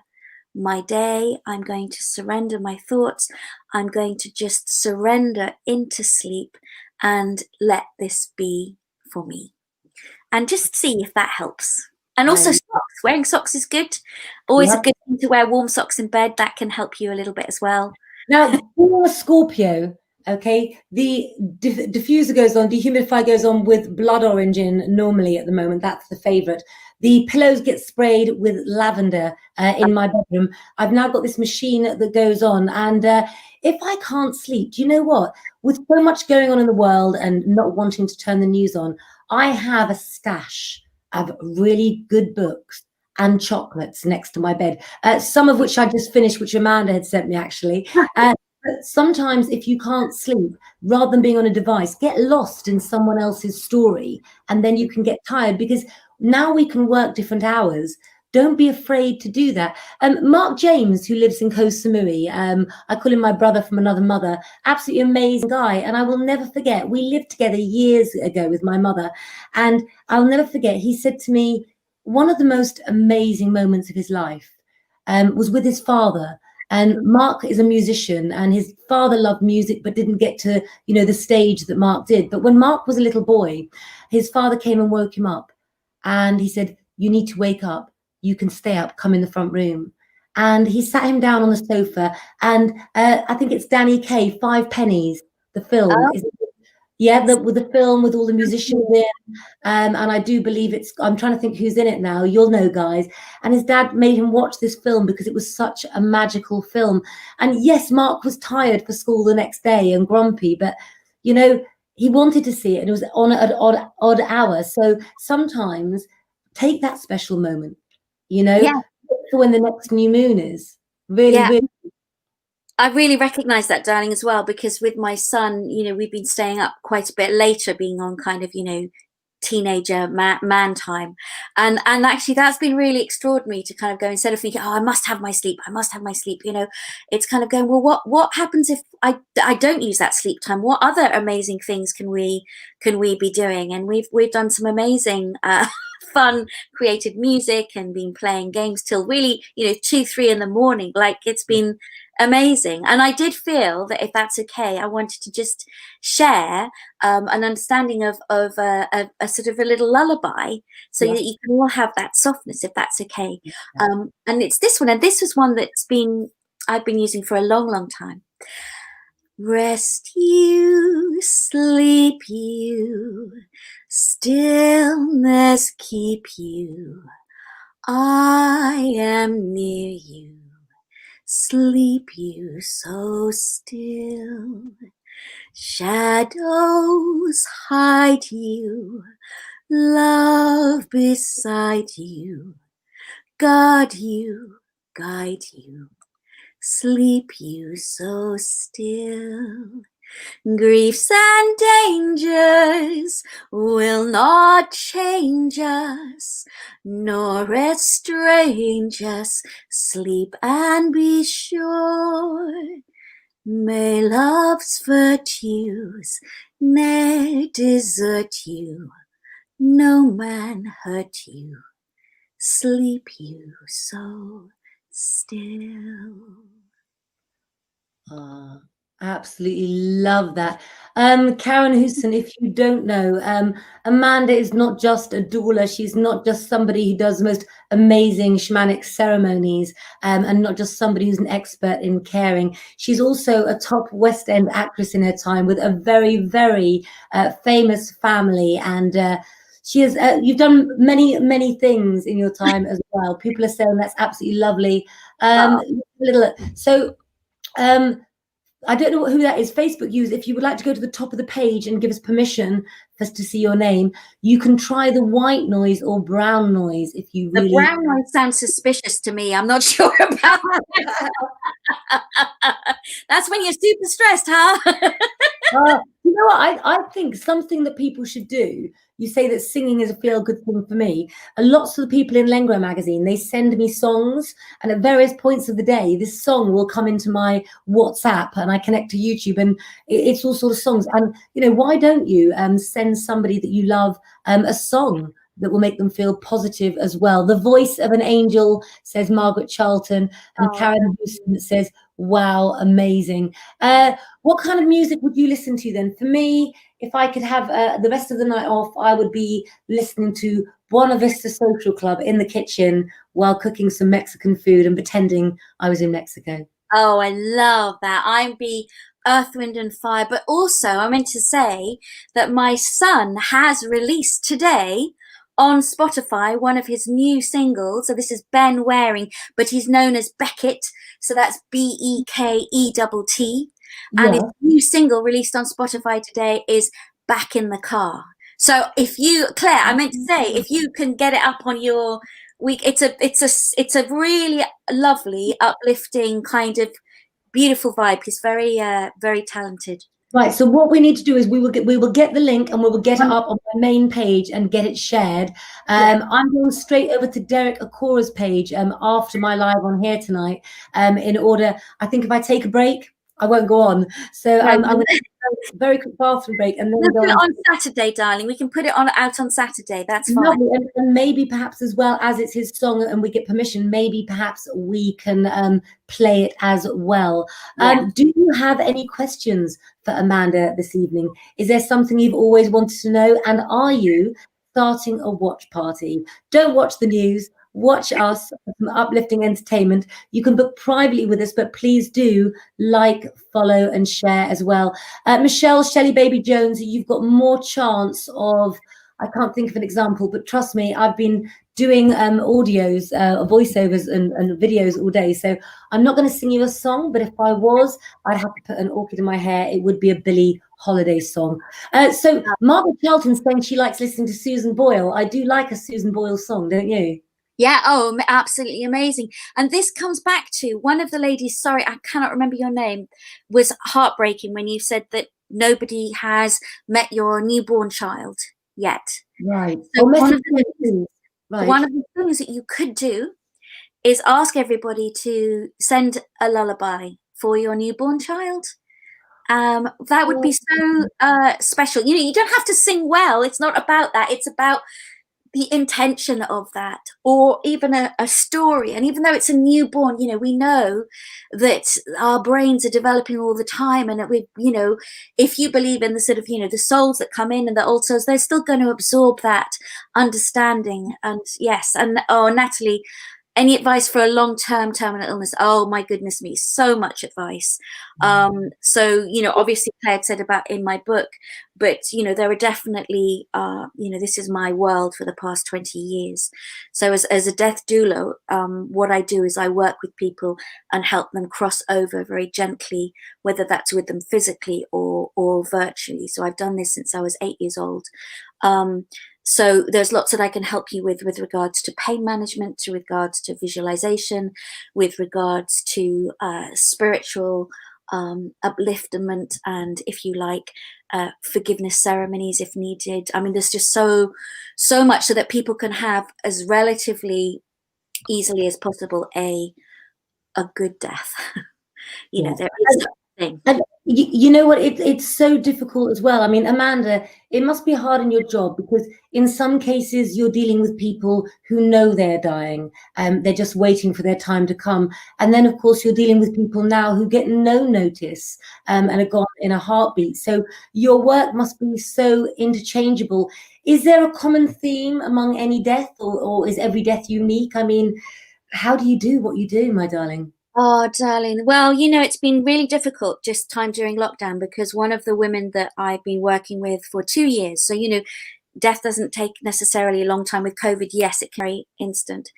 my day. I'm going to surrender my thoughts. I'm going to just surrender into sleep and let this be for me. And just see if that helps. And also socks. Wearing socks is good. Always a good thing to wear warm socks in bed. That can help you a little bit as well. Now, being a Scorpio, okay, the diffuser goes on, dehumidifier goes on with blood orange in normally at the moment. That's the favorite. The pillows get sprayed with lavender in my bedroom. I've now got this machine that goes on. And if I can't sleep, do you know what? With so much going on in the world and not wanting to turn the news on, I have a stash of really good books and chocolates next to my bed, some of which I just finished, which Amanda had sent me actually. But sometimes if you can't sleep, rather than being on a device, get lost in someone else's story, and then you can get tired, because now we can work different hours. Don't be afraid to do that. Mark James, who lives in Koh Samui, I call him my brother from another mother, absolutely amazing guy. And I will never forget, we lived together years ago with my mother, and I'll never forget, he said to me, one of the most amazing moments of his life was with his father. And Mark is a musician, and his father loved music but didn't get to, you know, the stage that Mark did. But when Mark was a little boy, his father came and woke him up, and he said, you need to wake up. You can stay up, come in the front room. And he sat him down on the sofa, and I think it's Danny Kaye, Five Pennies, the film. With the film with all the musicians in. And I do believe I'm trying to think who's in it now. You'll know, guys. And his dad made him watch this film because it was such a magical film. And yes, Mark was tired for school the next day and grumpy, but, you know, he wanted to see it, and it was on at odd hour. So sometimes take that special moment, you know, for when the next new moon is. Really. I really recognize that, darling, as well, because with my son, you know, we've been staying up quite a bit later, being on kind of, you know, teenager man time, and actually that's been really extraordinary to kind of go, instead of thinking, oh, I must have my sleep, you know, it's kind of going, well, what happens if I don't use that sleep time? What other amazing things can we be doing? And we've done some amazing fun creative music and been playing games till really, you know, 2-3 in the morning. Like, it's been amazing. And I did feel that, if that's okay, I wanted to just share an understanding of a sort of a little lullaby, so that you can all have that softness, if that's okay. And it's this one, and this was one I've been using for a long time. Rest you, sleep you, stillness keep you. I am near you, sleep you so still. Shadows hide you, love beside you, guard you, guide you, sleep you so still. Griefs and dangers will not change us, nor estrange us. Sleep and be sure. May love's virtues ne'er desert you, no man hurt you, sleep you so still. Absolutely love that. Karen Houston, if you don't know, Amanda is not just a doula. She's not just somebody who does the most amazing shamanic ceremonies, and not just somebody who's an expert in caring. She's also a top West End actress in her time with a very, very famous family. And she has, you've done many, many things in your time as well. People are saying that's absolutely lovely. I don't know who that is. Facebook users, if you would like to go to the top of the page and give us permission for us to see your name, you can try the white noise or brown noise if you really... The brown noise sounds suspicious to me. I'm not sure about that. That's when you're super stressed, huh? You know what? I think something that people should do, you say that singing is a feel-good thing for me. Lots of the people in Lengro Magazine, they send me songs, and at various points of the day, this song will come into my WhatsApp, and I connect to YouTube, and it's all sort of songs. And, you know, why don't you send somebody that you love a song that will make them feel positive as well? The voice of an angel, says Margaret Charlton, and Karen Houston says, wow, amazing. What kind of music would you listen to then? For me, if I could have the rest of the night off, I would be listening to Buena Vista Social Club in the kitchen while cooking some Mexican food and pretending I was in Mexico. Oh, I love that. I'd be Earth, Wind and Fire. But also, I meant to say that my son has released today on Spotify one of his new singles. So this is Ben Waring, but he's known as Beckett. So that's Bekett. And his new single released on Spotify today is Back in the Car. So if you, Claire, I meant to say, if you can get it up on your week, it's a really lovely, uplifting kind of beautiful vibe. He's very, very talented. Right. So what we need to do is we will get the link and we will get it up on my main page and get it shared. I'm going straight over to Derek Akora's page after my live on here tonight. In order, I think if I take a break, I won't go on. So I'm going to take a very quick bathroom break and then we'll go put it on Saturday, darling. We can put it out on Saturday. That's fine. Lovely. And maybe perhaps as well, as it's his song and we get permission, maybe perhaps we can play it as well. Do you have any questions for Amanda this evening? Is there something you've always wanted to know? And are you starting a watch party? Don't watch the news. Watch us, some uplifting entertainment. You can book privately with us, but please do like, follow, and share as well. Michelle Shelley Baby Jones, you've got more chance of, I can't think of an example, but trust me, I've been doing audios, voiceovers and videos all day. So I'm not going to sing you a song, but if I was, I'd have to put an orchid in my hair. It would be a Billie Holiday song. So Margaret Charlton's saying she likes listening to Susan Boyle. I do like a Susan Boyle song, don't you? Yeah, oh, absolutely amazing. And this comes back to one of the ladies, sorry, I cannot remember your name, was heartbreaking when you said that nobody has met your newborn child yet. Right. So one of the things that you could do is ask everybody to send a lullaby for your newborn child. That would be so special. You know, you don't have to sing well. It's not about that. It's about the intention of that, or even a story. And even though it's a newborn, you know, we know that our brains are developing all the time, and that we, you know, if you believe in the sort of, you know, the souls that come in and the old souls, they're still going to absorb that understanding. And yes, and oh, Natalie, any advice for a long-term terminal illness? Oh my goodness me, so much advice. So, you know, obviously Claire had said about in my book, but, you know, there are definitely, you know, this is my world for the past 20 years. So as a death doula, what I do is I work with people and help them cross over very gently, whether that's with them physically or virtually. So I've done this since I was 8 years old. So there's lots that I can help you with regards to pain management, to regards to visualization, with regards to spiritual upliftment, and if you like, forgiveness ceremonies if needed. I mean, there's just so much, so that people can have as relatively easily as possible a good death. You know, there is such a thing. And you know what, it's so difficult as well. I mean, Amanda, it must be hard in your job, because in some cases you're dealing with people who know they're dying, and they're just waiting for their time to come. And then of course you're dealing with people now who get no notice, and are gone in a heartbeat. So your work must be so interchangeable. Is there a common theme among any death, or is every death unique? I mean, how do you do what you do, my darling? Oh, darling. Well, you know, it's been really difficult just time during lockdown, because one of the women that I've been working with for 2 years, so, you know, death doesn't take necessarily a long time with COVID. Yes, it can be instant.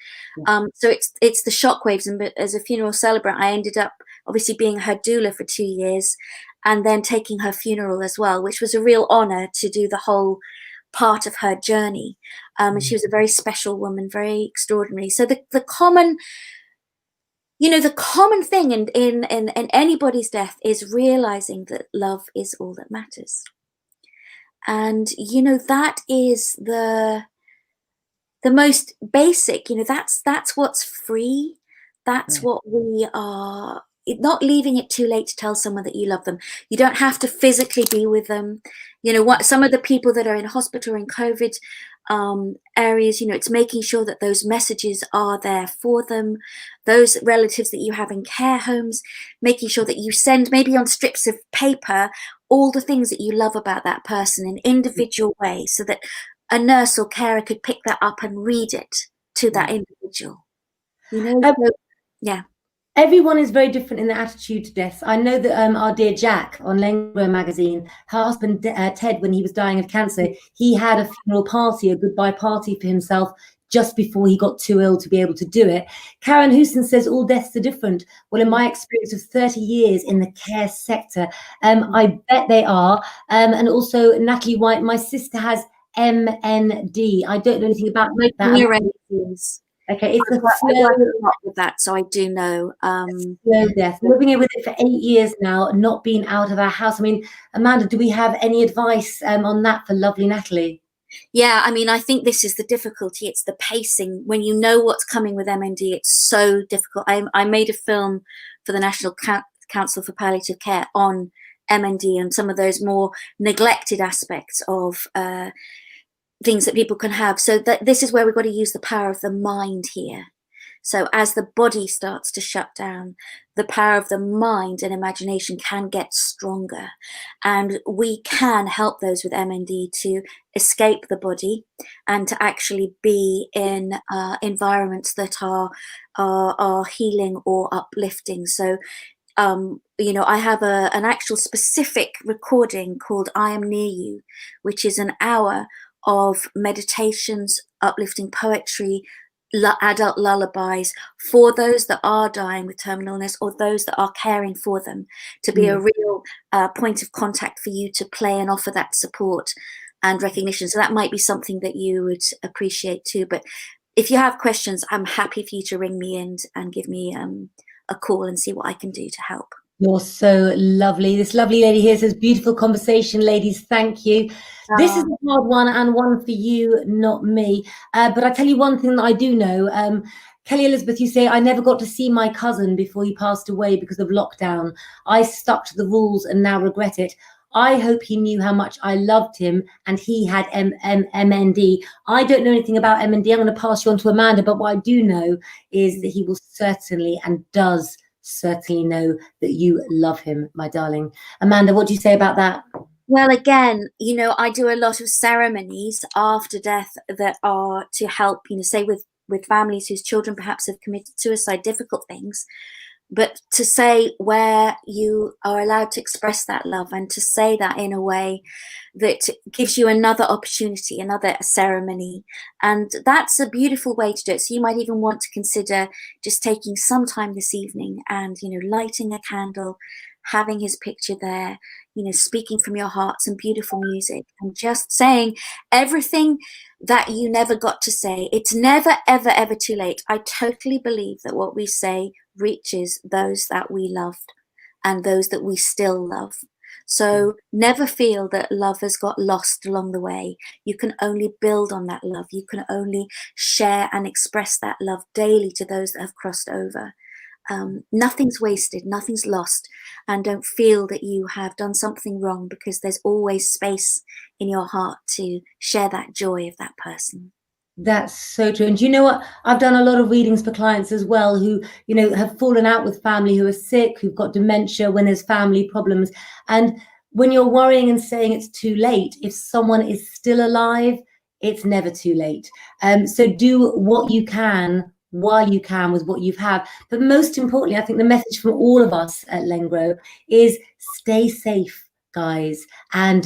So it's the shockwaves. And as a funeral celebrant, I ended up obviously being her doula for 2 years, and then taking her funeral as well, which was a real honor to do the whole part of her journey. And she was a very special woman, very extraordinary. So the common, you know, the common thing in anybody's death is realizing that love is all that matters. And, you know, that is the most basic, you know, that's what's free. That's what we are, not leaving it too late to tell someone that you love them. You don't have to physically be with them. You know what, some of the people that are in hospital or in COVID areas, you know, it's making sure that those messages are there for them. Those relatives that you have in care homes, making sure that you send maybe on strips of paper all the things that you love about that person in individual ways, so that a nurse or carer could pick that up and read it to that individual. You know, so, yeah. Everyone is very different in their attitude to death. I know that our dear Jack on Lengro Magazine, her husband Ted, when he was dying of cancer, he had a funeral party, a goodbye party for himself just before he got too ill to be able to do it. Karen Houston says all deaths are different. Well, in my experience of 30 years in the care sector, I bet they are. And also Natalie White, my sister has MND. I don't know anything about that. Okay, it's I work a lot with that, so I do know. Slow death. We've been with it for 8 years now, not being out of our house. I mean, Amanda, do we have any advice on that for lovely Natalie? Yeah, I mean, I think this is the difficulty. It's the pacing. When you know what's coming with MND, it's so difficult. I made a film for the National Council for Palliative Care on MND and some of those more neglected aspects of things that people can have. So that this is where we've got to use the power of the mind here. So as the body starts to shut down, the power of the mind and imagination can get stronger, and we can help those with MND to escape the body and to actually be in environments that are healing or uplifting. So you know, I have an actual specific recording called I Am Near You, which is an hour of meditations, uplifting poetry, adult lullabies for those that are dying with terminal illness or those that are caring for them, to be a real point of contact for you to play and offer that support and recognition. So that might be something that you would appreciate too. But if you have questions, I'm happy for you to ring me and give me a call and see what I can do to help. You're so lovely. This lovely lady here says, beautiful conversation, ladies. Thank you. This is a hard one, and one for you, not me. But I tell you one thing that I do know. Kelly Elizabeth, you say, I never got to see my cousin before he passed away because of lockdown. I stuck to the rules and now regret it. I hope he knew how much I loved him and he had MND. I don't know anything about MND. I'm going to pass you on to Amanda, but what I do know is that he will certainly and does certainly know that you love him, my darling. Amanda, what do you say about that? Well, again, you know, I do a lot of ceremonies after death that are to help, you know, say with with families whose children perhaps have committed suicide, difficult things, but to say where you are allowed to express that love, and to say that in a way that gives you another opportunity, another ceremony. And that's a beautiful way to do it. So you might even want to consider just taking some time this evening and, lighting a candle, having his picture there, speaking from your heart, some beautiful music, and just saying everything that you never got to say. It's never, ever, ever too late. I totally believe that what we say reaches those that we loved and those that we still love. So never feel that love has got lost along the way. You can only build on that love. You can only share and express that love daily to those that have crossed over. Nothing's wasted, nothing's lost, and don't feel that you have done something wrong, because there's always space in your heart to share that joy of that person. That's so true. And you know what? I've done a lot of readings for clients as well who, have fallen out with family, who are sick, who've got dementia, when there's family problems. And when you're worrying and saying it's too late, if someone is still alive, it's never too late. So do what you can while you can with what you've had. But most importantly, I think the message from all of us at Lengro is stay safe, guys, and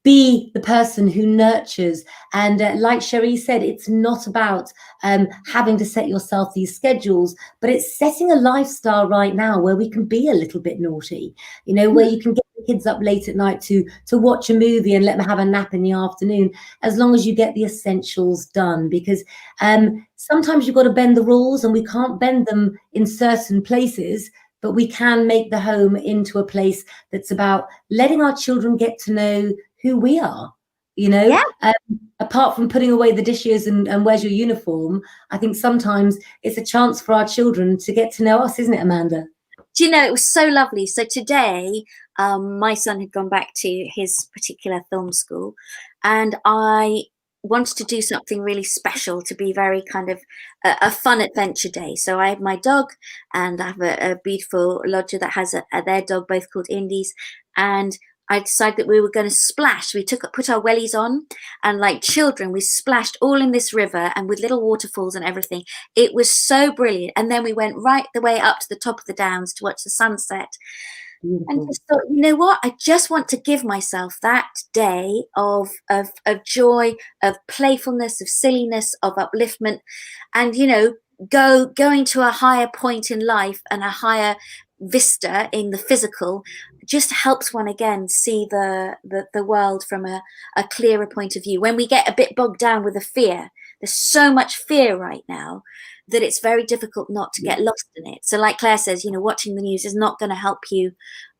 be the person who nurtures. And like Cheri said, it's not about having to set yourself these schedules, but it's setting a lifestyle right now where we can be a little bit naughty, where you can get the kids up late at night to watch a movie and let them have a nap in the afternoon, as long as you get the essentials done. Because sometimes you've got to bend the rules, and we can't bend them in certain places, but we can make the home into a place that's about letting our children get to know who we are, apart from putting away the dishes and where's your uniform. I think sometimes it's a chance for our children to get to know us, isn't it, Amanda? Do you know, it was so lovely. So today, my son had gone back to his particular film school, and I wanted to do something really special to be very kind of a fun adventure day. So I have my dog, and I have a beautiful lodger that has their dog, both called Indies, and I decided that we were going to splash. We put our wellies on, and like children, we splashed all in this river, and with little waterfalls and everything. It was so brilliant. And then we went right the way up to the top of the downs to watch the sunset. Beautiful. And just thought, you know what? I just want to give myself that day of joy, of playfulness, of silliness, of upliftment, and going to a higher point in life and a higher vista in the physical just helps one again see the world from a clearer point of view. When we get a bit bogged down with the fear, there's so much fear right now that it's very difficult not to get lost in it. So like Claire says, watching the news is not going to help you,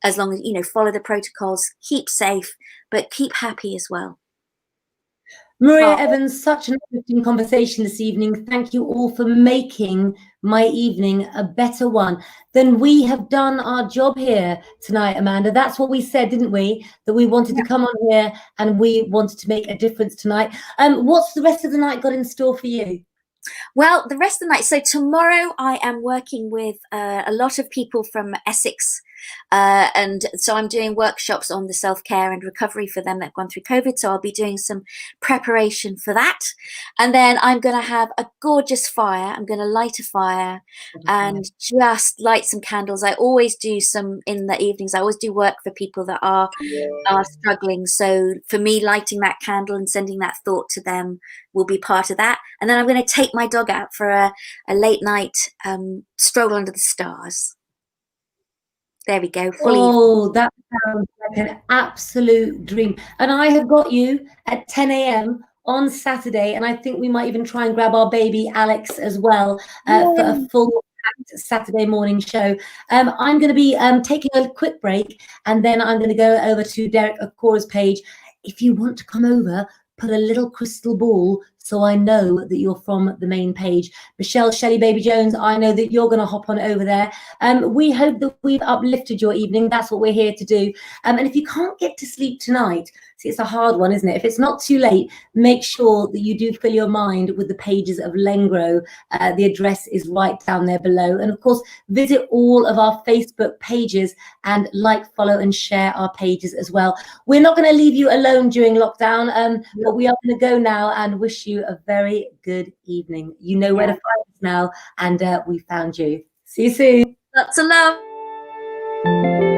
as long as, follow the protocols, keep safe, but keep happy as well. Maria Evans, such an uplifting conversation this evening. Thank you all for making my evening a better one. Then we have done our job here tonight, Amanda. That's what we said, didn't we? That we wanted to come on here and we wanted to make a difference tonight. What's the rest of the night got in store for you? Well, the rest of the night, so tomorrow I am working with a lot of people from Essex, and so I'm doing workshops on the self-care and recovery for them that have gone through COVID, so I'll be doing some preparation for that. And then I'm going to have a gorgeous fire. I'm going to light a fire and just light some candles. I always do some in the evenings. I always do work for people that are struggling, so for me, lighting that candle and sending that thought to them will be part of that. And then I'm going to take my dog out for a late night stroll under the stars. There we go. That sounds like an absolute dream. And I have got you at 10 a.m. on Saturday, and I think we might even try and grab our baby Alex as well for a full Saturday morning show. I'm going to be taking a quick break, and then I'm going to go over to Derek Akora's page. If you want to come over, put a little crystal ball so I know that you're from the main page. Michelle Shelley Baby Jones, I know that you're going to hop on over there. We hope that we've uplifted your evening. That's what we're here to do. And if you can't get to sleep tonight, see, it's a hard one, isn't it? If it's not too late, make sure that you do fill your mind with the pages of Lengro. The address is right down there below. And of course, visit all of our Facebook pages and like, follow and share our pages as well. We're not going to leave you alone during lockdown, but we are going to go now and wish you you a very good evening. You know where to find us now, and we found you. See you soon. Lots of love.